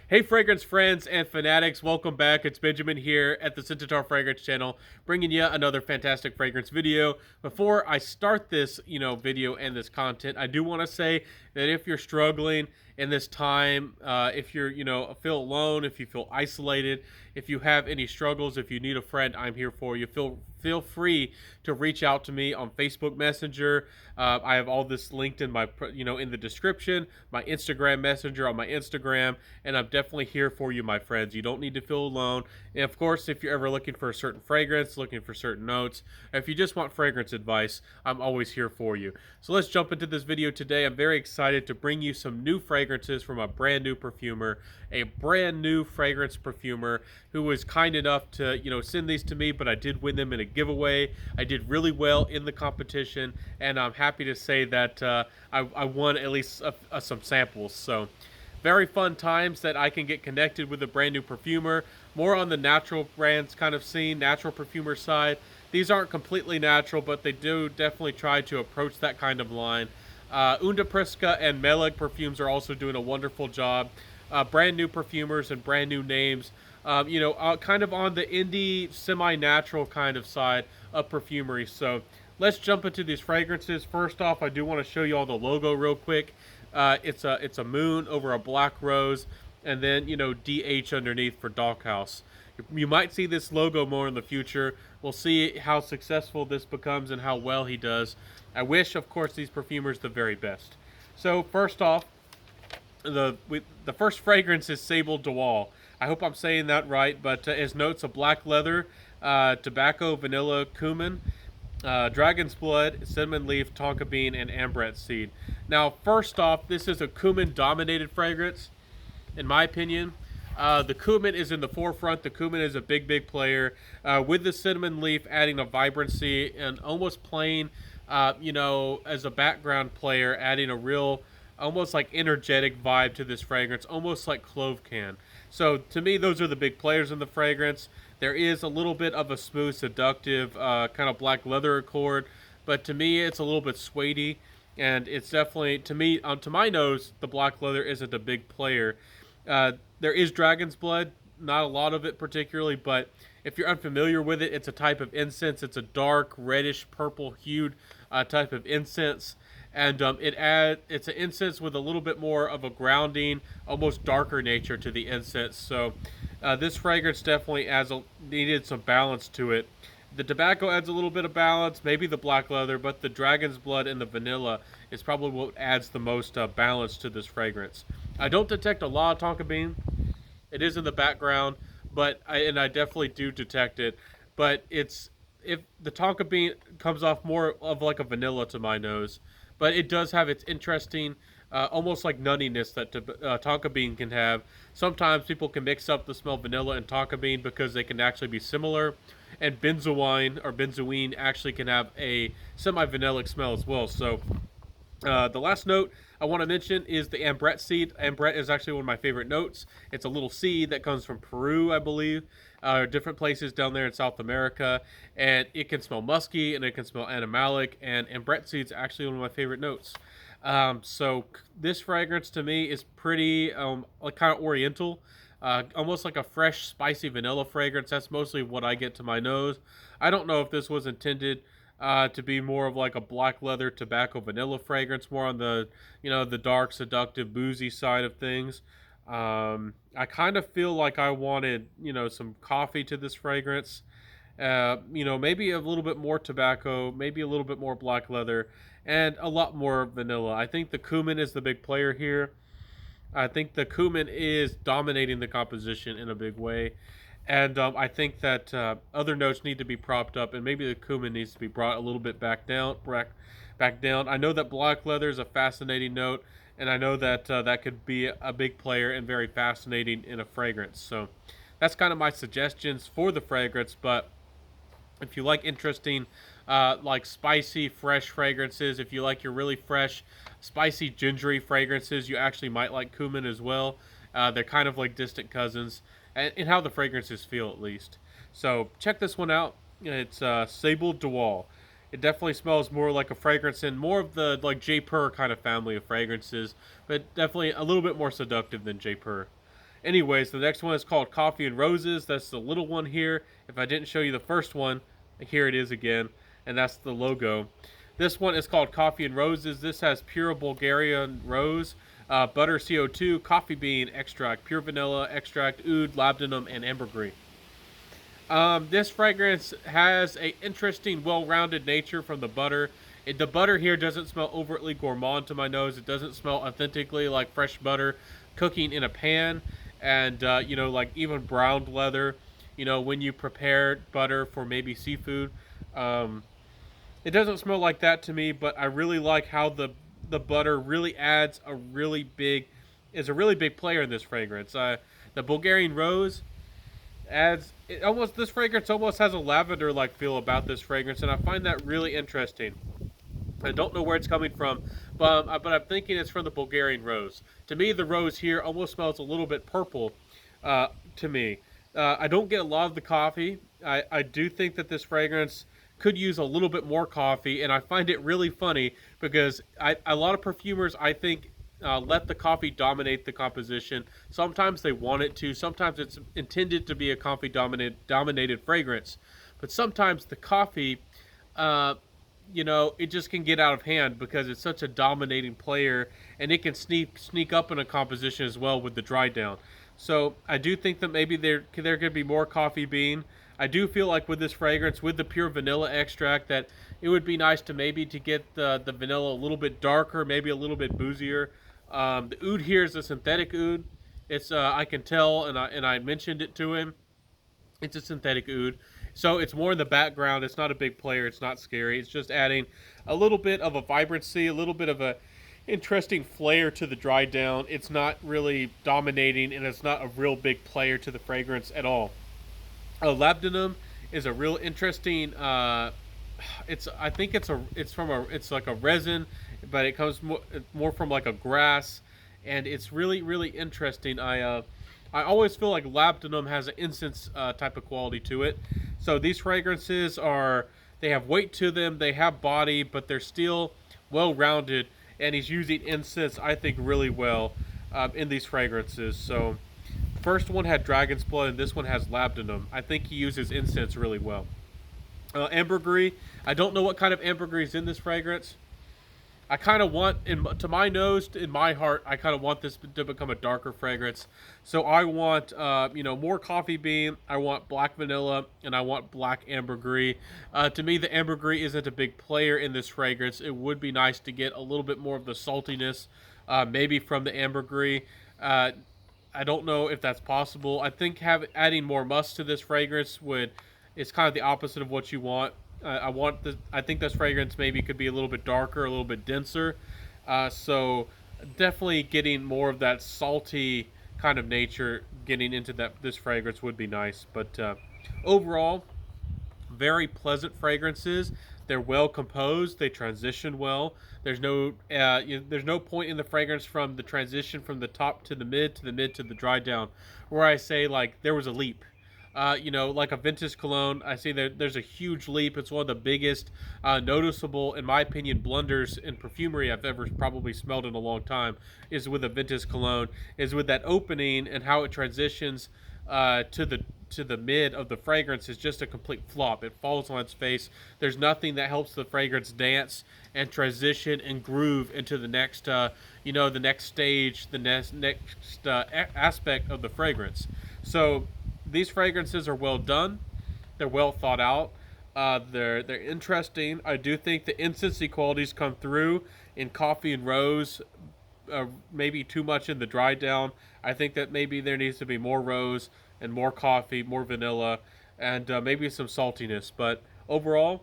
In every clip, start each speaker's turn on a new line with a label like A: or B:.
A: Hey fragrance friends and fanatics, welcome back. It's Benjamin here at the Centaur Fragrance channel, bringing you another fantastic fragrance video. Before I start this, video and this content, I do want to say that if you're struggling in this time, if you're, feel alone, if you feel isolated, if you have any struggles, if you need a friend, I'm here for you. Feel free to reach out to me on Facebook Messenger. I have all this linked in my, in the description, my Instagram Messenger on my Instagram, and I'm definitely here for you, my friends. You don't need to feel alone. And of course, if you're ever looking for a certain fragrance, looking for certain notes, if you just want fragrance advice, I'm always here for you. So let's jump into this video today. I'm very excited to bring you some new fragrances from a brand new perfumer, a brand new fragrance perfumer who was kind enough to, send these to me, but I did win them in a giveaway. I did really well in the competition, and I'm happy to say that I won at least some samples. So very fun times that I can get connected with a brand new perfumer. More on the natural brands kind of scene, natural perfumer side. These aren't completely natural, but they do definitely try to approach that kind of line. Unda Priska and Meleg Perfumes are also doing a wonderful job. Brand new perfumers and brand new names. Kind of on the indie, semi-natural kind of side of perfumery. So let's jump into these fragrances. First off, I do want to show you all the logo real quick. It's a moon over a black rose, and then DH underneath for DackHaus. You might see this logo more in the future. We'll see how successful this becomes and how well he does. I wish, of course, these perfumers the very best. So first off, the first fragrance is Sable Dewall. I hope I'm saying that right, but his notes of black leather, tobacco, vanilla, cumin, dragon's blood, cinnamon leaf, tonka bean, and ambrette seed. Now, first off, this is a cumin-dominated fragrance, in my opinion. The cumin is in the forefront. The cumin is a big player, with the cinnamon leaf adding a vibrancy and almost playing, as a background player, adding a real, almost like energetic vibe to this fragrance, almost like clove can. So to me, those are the big players in the fragrance. There is a little bit of a smooth, seductive, kind of black leather accord, but to me, it's a little bit suede, and it's definitely, to me, to my nose, the black leather isn't a big player. There is dragon's blood, not a lot of it particularly, but if you're unfamiliar with it, it's a type of incense. It's a dark, reddish, purple hued type of incense. And it's an incense with a little bit more of a grounding, almost darker nature to the incense. So this fragrance definitely needed some balance to it. The tobacco adds a little bit of balance, maybe the black leather, but the dragon's blood and the vanilla is probably what adds the most balance to this fragrance. I don't detect a lot of tonka bean. It is in the background, but I definitely do detect it. But if the tonka bean comes off more of like a vanilla to my nose, but it does have its interesting, almost like nuttiness that tonka bean can have. Sometimes people can mix up the smell vanilla and tonka bean because they can actually be similar, and benzoin or benzoine actually can have a semi-vanillic smell as well. So the last note I want to mention is the ambrette seed. Ambrette is actually one of my favorite notes. It's a little seed that comes from Peru, I believe, different places down there in South America, and it can smell musky and it can smell animalic, and ambrette seed is actually one of my favorite notes. So this fragrance to me is pretty like kind of oriental, almost like a fresh spicy vanilla fragrance. That's mostly what I get to my nose. I don't know if this was intended to be more of like a black leather tobacco vanilla fragrance, more on the the dark seductive boozy side of things. I kind of feel like I wanted some coffee to this fragrance. Maybe a little bit more tobacco, maybe a little bit more black leather, and a lot more vanilla. I think the cumin is the big player here. I think the cumin is dominating the composition in a big way. And I think that other notes need to be propped up, and maybe the cumin needs to be brought a little bit back down. Back down. I know that black leather is a fascinating note, and I know that that could be a big player and very fascinating in a fragrance. So that's kind of my suggestions for the fragrance. But if you like interesting, like spicy, fresh fragrances, if you like your really fresh, spicy, gingery fragrances, you actually might like cumin as well. They're kind of like distant cousins, and how the fragrances feel at least. So check this one out. It's Sable Dewall. It definitely smells more like a fragrance in more of the like J. Pur kind of family of fragrances, but definitely a little bit more seductive than J. Pur. Anyways, the next one is called Coffee and Roses. That's the little one here. If I didn't show you the first one, here it is again, and that's the logo. This one is called Coffee and Roses. This has pure Bulgarian rose, butter CO2, coffee bean extract, pure vanilla extract, oud, labdanum, and ambergris. This fragrance has a interesting, well-rounded nature from the butter. The butter here doesn't smell overtly gourmand to my nose. It doesn't smell authentically like fresh butter cooking in a pan, and you know, like even browned leather. You know, when you prepare butter for maybe seafood, it doesn't smell like that to me. But I really like how the butter really adds a really big, is a really big player in this fragrance. The Bulgarian rose adds it almost, this fragrance almost has a lavender like feel about this fragrance, and I find that really interesting. I don't know where it's coming from, but I'm thinking it's from the Bulgarian rose. To me, the rose here almost smells a little bit purple to me. I don't get a lot of the coffee. I do think that this fragrance could use a little bit more coffee, and I find it really funny because a lot of perfumers, I think, let the coffee dominate the composition. Sometimes they want it to. Sometimes it's intended to be a coffee dominated fragrance, but sometimes the coffee, you know, it just can get out of hand because it's such a dominating player, and it can sneak up in a composition as well with the dry down. So I do think that maybe there could be more coffee bean. I do feel like with this fragrance, with the pure vanilla extract, that it would be nice to maybe to get the vanilla a little bit darker, maybe a little bit boozier. The oud here is a synthetic oud. It's I can tell, and I mentioned it to him. It's a synthetic oud, so it's more in the background. It's not a big player. It's not scary. It's just adding a little bit of a vibrancy, a little bit of a interesting flair to the dry down. It's not really dominating, and it's not a real big player to the fragrance at all. Labdanum is a real interesting. I think it's like a resin, but it comes more from like a grass, and it's really interesting. I always feel like labdanum has an incense type of quality to it. So these fragrances they have weight to them, they have body, but they're still well rounded. And he's using incense, I think, really well in these fragrances. So first one had dragon's blood, and this one has labdanum. I think he uses incense really well. Ambergris. I don't know what kind of ambergris is in this fragrance. I kind of want, to my nose, in my heart, I kind of want this to become a darker fragrance. So I want, you know, more coffee bean. I want black vanilla, and I want black ambergris. To me, the ambergris isn't a big player in this fragrance. It would be nice to get a little bit more of the saltiness, maybe from the ambergris. I don't know if that's possible. I think adding more musk to this fragrance is kind of the opposite of what you want. I think this fragrance maybe could be a little bit darker, a little bit denser. So definitely getting more of that salty kind of nature getting into this fragrance would be nice. But overall, very pleasant fragrances. They're well composed. They transition well. There's no point in the fragrance from the transition from the top to the mid to the dry down, where I say like there was a leap. You know, like a vintage cologne, I see that there's a huge leap. It's one of the biggest, noticeable, in my opinion, blunders in perfumery I've ever probably smelled in a long time, is with a vintage cologne, is with that opening and how it transitions to the mid of the fragrance is just a complete flop. It falls on its face. There's nothing that helps the fragrance dance and transition and groove into the next, you know, the next stage, the next aspect of the fragrance. So these fragrances are well done. They're well thought out. They're interesting. I do think the incensey qualities come through in coffee and rose. Maybe too much in the dry down. I think that maybe there needs to be more rose and more coffee, more vanilla, and maybe some saltiness. But overall,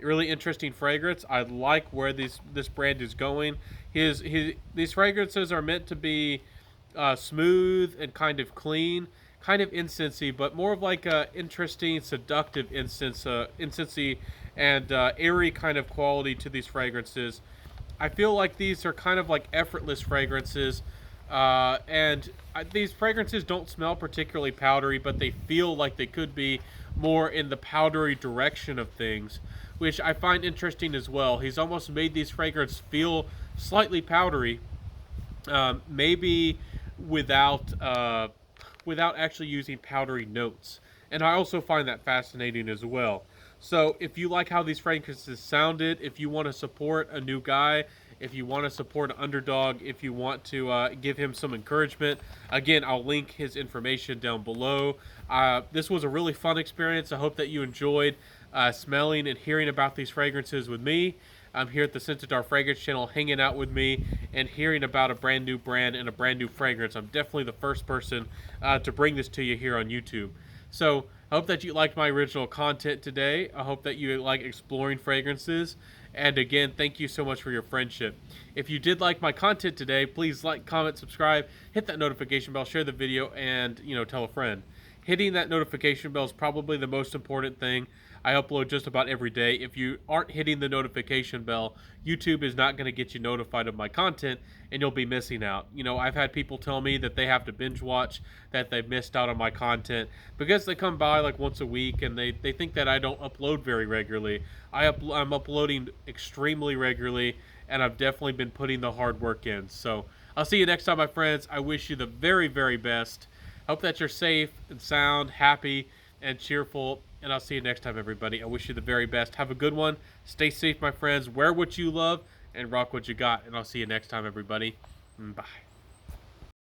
A: really interesting fragrance. I like where this brand is going. These fragrances are meant to be smooth and kind of clean, kind of incensey, but more of like a interesting, seductive incensey and airy kind of quality to these fragrances. I feel like these are kind of like effortless fragrances, these fragrances don't smell particularly powdery, but they feel like they could be more in the powdery direction of things, which I find interesting as well. He's almost made these fragrances feel slightly powdery, maybe without without actually using powdery notes. And I also find that fascinating as well. So if you like how these fragrances sounded, if you want to support a new guy, if you want to support an underdog, if you want to give him some encouragement, again, I'll link his information down below. This was a really fun experience. I hope that you enjoyed smelling and hearing about these fragrances with me. I'm here at the Scented Fragrance channel hanging out with me and hearing about a brand new brand and a brand new fragrance. I'm definitely the first person to bring this to you here on YouTube. So I hope that you liked my original content today. I hope that you like exploring fragrances. And again, thank you so much for your friendship. If you did like my content today, please like, comment, subscribe, hit that notification bell, share the video, and tell a friend. Hitting that notification bell is probably the most important thing. I upload just about every day. If you aren't hitting the notification bell, YouTube is not going to get you notified of my content, and you'll be missing out. I've had people tell me that they have to binge watch, that they've missed out on my content because they come by like once a week and they think that I don't upload very regularly. I'm uploading extremely regularly, and I've definitely been putting the hard work in. So I'll see you next time, my friends. I wish you the very, very best. Hope that you're safe and sound, happy, and cheerful. And I'll see you next time, everybody. I wish you the very best. Have a good one. Stay safe, my friends. Wear what you love and rock what you got. And I'll see you next time, everybody. Bye.